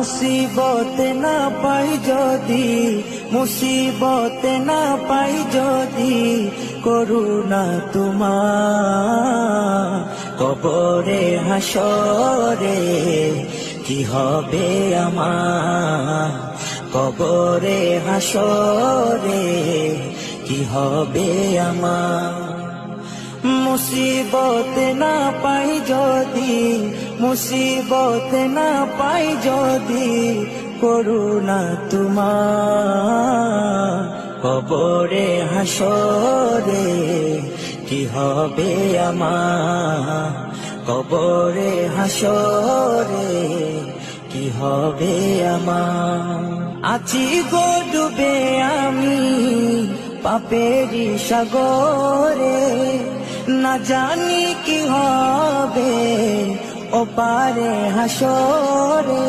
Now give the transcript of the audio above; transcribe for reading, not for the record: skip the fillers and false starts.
মুসিবতে না পাই যদি, মুসিবতে না পাই যদি করুণা তোমার, কবরে হাসরে কি হবে আমার, কবরে হাসরে কি হবে আমার। মুসিবতে না পাই যদি, মুসিবতে না পাই যদি করুণা তোমার, কবরে হাসরে কি হবে আমার, কবরে হাসরে কি হবে আমার। আছি গো ডুবে আমি পাপেরি সাগরে, না জানি কি হবে ওপারে হাসরে।